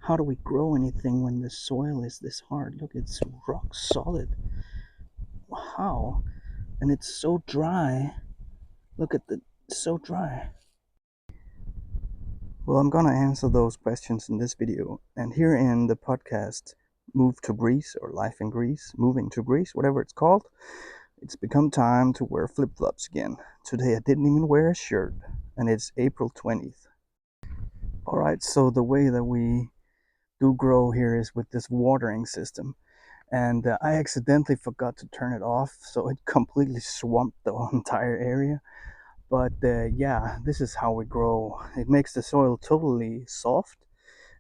How do we grow anything when the soil is this hard? Look, it's rock solid. How? And it's so dry. Look at the so dry. Well, I'm gonna answer those questions in this video. And here in the podcast, Move to Greece or Life in Greece, Moving to Greece, whatever it's called, it's become time to wear flip-flops again. Today I didn't even wear a shirt, and it's April 20th. Alright, so the way that we do grow here is with this watering system. And I accidentally forgot to turn it off, so it completely swamped the entire area. But yeah, this is how we grow. It makes the soil totally soft,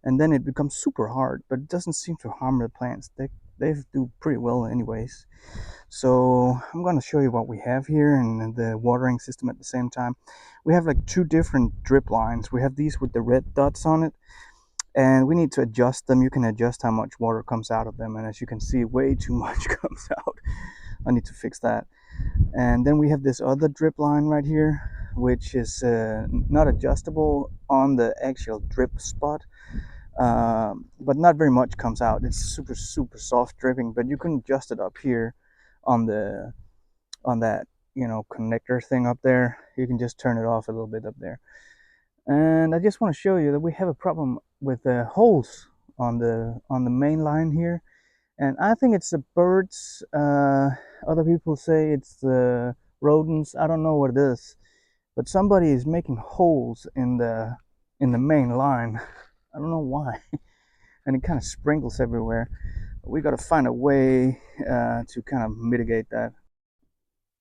and then it becomes super hard, but it doesn't seem to harm the plants. They do pretty well anyways. So I'm going to show you what we have here and the watering system at the same time. We have like two different drip lines. We have these with the red dots on it, and we need to adjust them. You can adjust how much water comes out of them, and as you can see, way too much comes out. I need to fix that. And then we have this other drip line right here, which is not adjustable on the actual drip spot, but not very much comes out. It's super soft dripping, but you can adjust it up here on the on that connector thing up there. You can just turn it off a little bit up there. And I just want to show you that we have a problem with the holes on the main line here, and I think it's the birds. Other people say it's the rodents. I don't know what it is, but somebody is making holes in the main line. I don't know why, and it kind of sprinkles everywhere. We got to find a way to kind of mitigate that.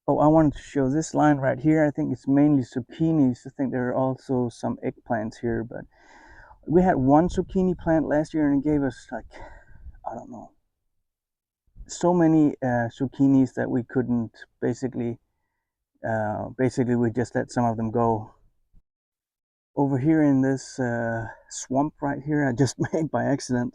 Oh, I wanted to show this line right here. I think it's mainly zucchinis. I think there are also some eggplants here, but we had one zucchini plant last year and it gave us like, I don't know, so many zucchinis that we couldn't basically we just let some of them go. Over here in this swamp right here, I just made by accident.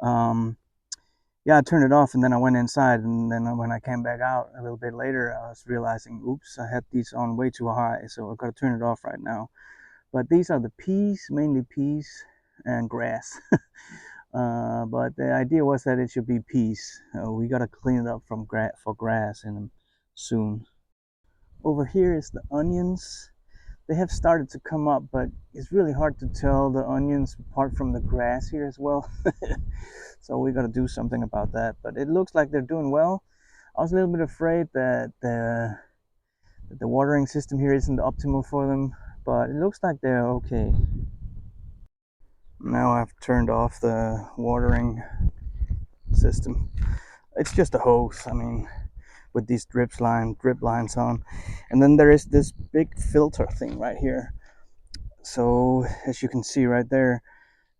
Yeah, I turned it off and then I went inside, and then when I came back out a little bit later, I was realizing, oops, I had these on way too high, so I've got to turn it off right now. But these are the peas, mainly peas and grass. But the idea was that it should be peas. We got to clean it up for grass in soon. Over here is the onions. They have started to come up, but it's really hard to tell the onions apart from the grass here as well. So we got to do something about that. But it looks like they're doing well. I was a little bit afraid that the watering system here isn't optimal for them, but it looks like they're okay. Now I've turned off the watering system. It's just a hose. I mean, with these drip lines on, and then there is this big filter thing right here. So as you can see right there,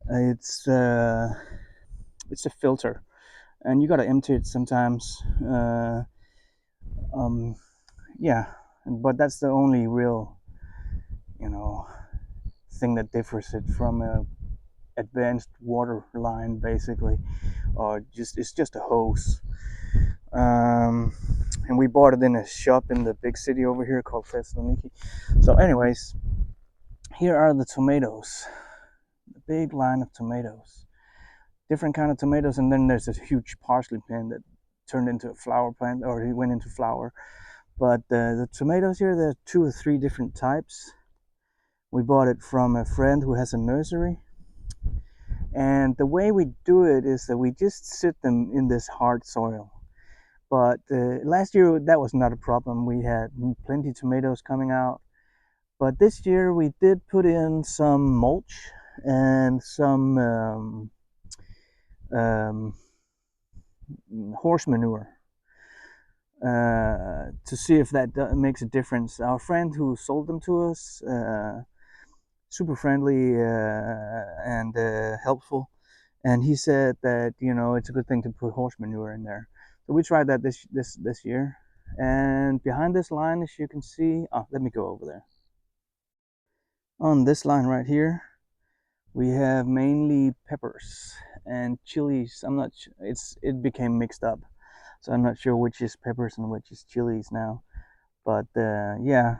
it's a filter, and you got to empty it sometimes. Um, yeah, but that's the only real, you know, thing that differs it from a advanced water line, basically, or just it's just a hose. And we bought it in a shop in the big city over here called Thessaloniki. So, anyways, here are the tomatoes, the big line of tomatoes, different kind of tomatoes, and then there's this huge parsley plant that turned into a flower plant, or it went into flower. But the tomatoes here, there are 2 or 3 different types. We bought it from a friend who has a nursery. And the way we do it is that we just sit them in this hard soil. But last year that was not a problem. We had plenty of tomatoes coming out. But this year we did put in some mulch and some horse manure to see if that makes a difference. Our friend who sold them to us, super friendly and helpful, and he said that it's a good thing to put horse manure in there. So we tried that this year. And behind this line, as you can see, let me go over there. On this line right here, we have mainly peppers and chilies. I'm not sure, it became mixed up, so I'm not sure which is peppers and which is chilies now. But yeah,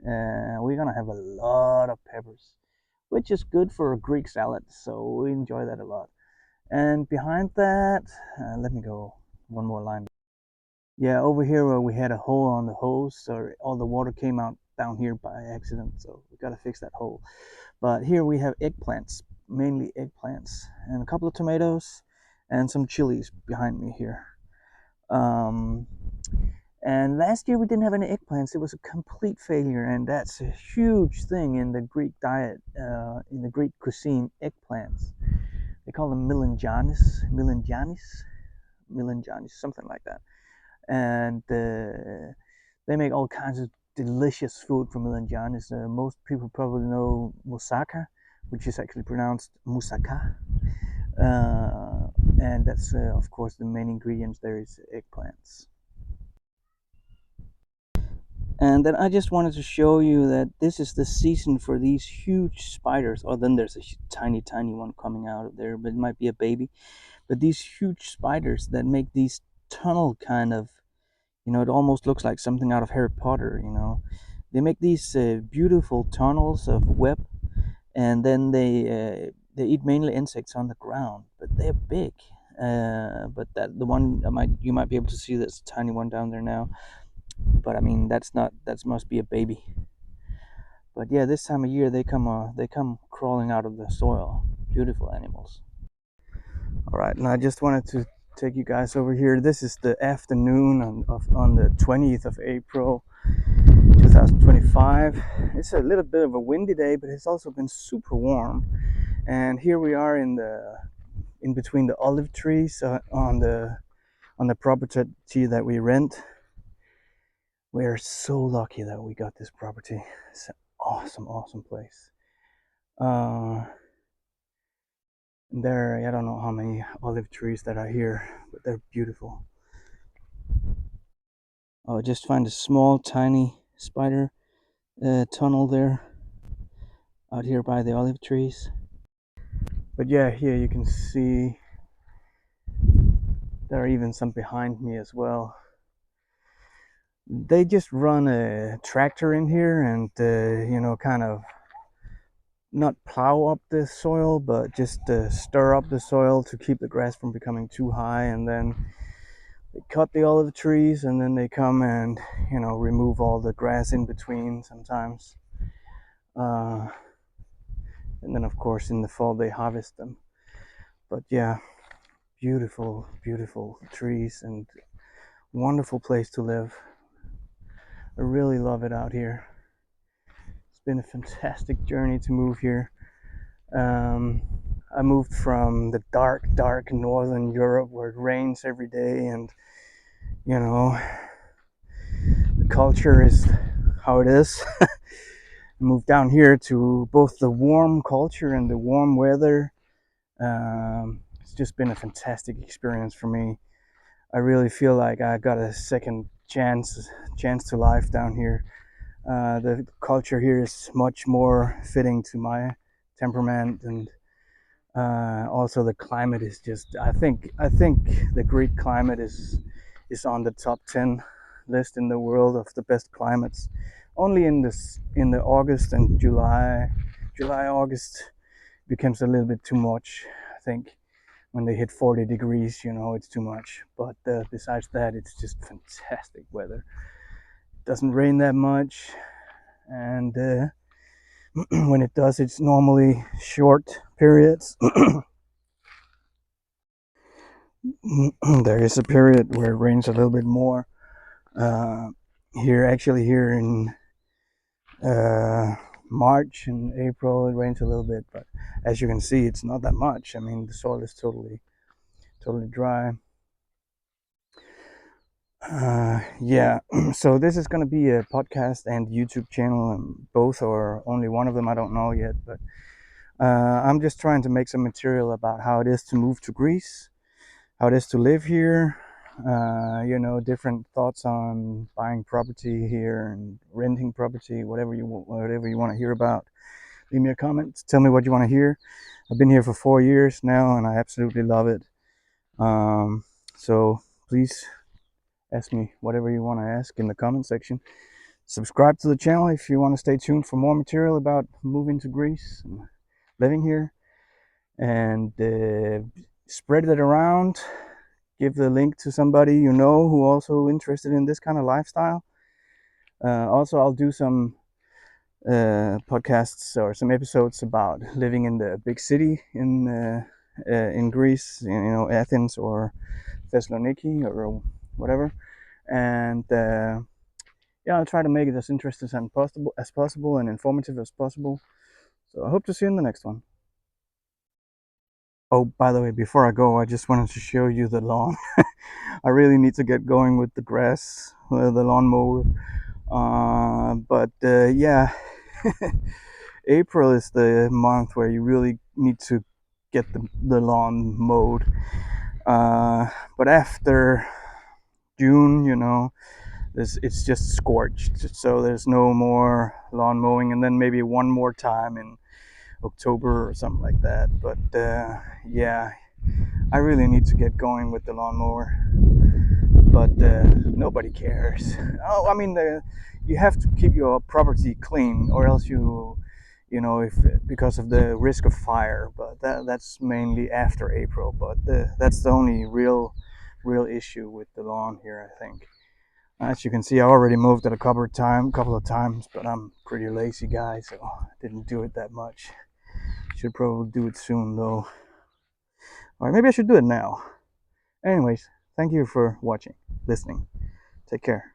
we're gonna have a lot of peppers. which is good for a Greek salad. So we enjoy that a lot. And behind that, let me go one more line. Yeah, over here where we had a hole on the hose, so all the water came out down here by accident. So we gotta fix that hole. But here we have eggplants, mainly eggplants, and a couple of tomatoes, and some chilies behind me here. Um, and last year we didn't have any eggplants. It was a complete failure, and that's a huge thing in the Greek diet, in the Greek cuisine. Eggplants. They call them milangianis, something like that. And they make all kinds of delicious food from milangianis. Most people probably know moussaka, which is actually pronounced moussaka. Uh, and that's, of course, the main ingredients there is eggplants. And then I just wanted to show you that this is the season for these huge spiders. Oh, then there's a tiny, tiny one coming out of there, but it might be a baby. But these huge spiders that make these tunnel kind of, it almost looks like something out of Harry Potter. They make these beautiful tunnels of web, and then they eat mainly insects on the ground, but they're big. But that the one you might be able to see, this tiny one down there now. But I mean, that must be a baby. But yeah, this time of year they come crawling out of the soil. Beautiful animals. All right, and I just wanted to take you guys over here. This is the afternoon on the 20th of April, 2025. It's a little bit of a windy day, but it's also been super warm. And here we are in between the olive trees on the property that we rent. We are so lucky that we got this property. It's an awesome, awesome place. I don't know how many olive trees that are here, but they're beautiful. Oh, just find a small, tiny spider tunnel there out here by the olive trees. But yeah, here you can see there are even some behind me as well. They just run a tractor in here and, kind of not plow up the soil, but just stir up the soil to keep the grass from becoming too high. And then they cut the olive trees, and then they come and, remove all the grass in between sometimes. And then, of course, in the fall, they harvest them. But yeah, beautiful, beautiful trees and wonderful place to live. I really love it out here. It's been a fantastic journey to move here. I moved from the dark, dark northern Europe where it rains every day, and the culture is how it is. Moved down here to both the warm culture and the warm weather. It's just been a fantastic experience for me. I really feel like I got a second chance to life down here. The culture here is much more fitting to my temperament, and also the climate is just. I think the Greek climate is on the top 10 list in the world of the best climates. Only in the August and July August becomes a little bit too much. I think when they hit 40 degrees, it's too much. But besides that, it's just fantastic weather. It doesn't rain that much, and when it does, it's normally short periods. There is a period where it rains a little bit more. Here in March and April, it rains a little bit, but as you can see, it's not that much. I mean, the soil is totally dry. Yeah, so this is going to be a podcast and YouTube channel, and both or only one of them, I don't know yet, but I'm just trying to make some material about how it is to move to Greece, how it is to live here, different thoughts on buying property here and renting property, whatever you want to hear about. Leave me a comment, tell me what you want to hear. I've been here for 4 years now, and I absolutely love it. So please ask me whatever you want to ask in the comment section. Subscribe to the channel if you want to stay tuned for more material about moving to Greece. living here, and spread it around. Give the link to somebody you know who also interested in this kind of lifestyle. Also, I'll do some podcasts or some episodes about living in the big city in Greece, Athens or Thessaloniki or whatever. And yeah, I'll try to make it as interesting as possible and informative as possible. So I hope to see you in the next one. Oh, by the way, before I go, I just wanted to show you the lawn. I really need to get going with the grass, the lawnmower. But yeah, April is the month where you really need to get the lawn mowed. Uh, but after June, it's just scorched, so there's no more lawn mowing, and then maybe one more time in October or something like that. But yeah, I really need to get going with the lawnmower, but nobody cares. Oh, I mean, you have to keep your property clean, or else if because of the risk of fire. But that's mainly after April. But that's the only real issue with the lawn here, I think. As you can see, I already moved it a couple of times, but I'm a pretty lazy guy, so I didn't do it that much. Should probably do it soon though. Or maybe I should do it now. Anyways, thank you for watching, listening. Take care.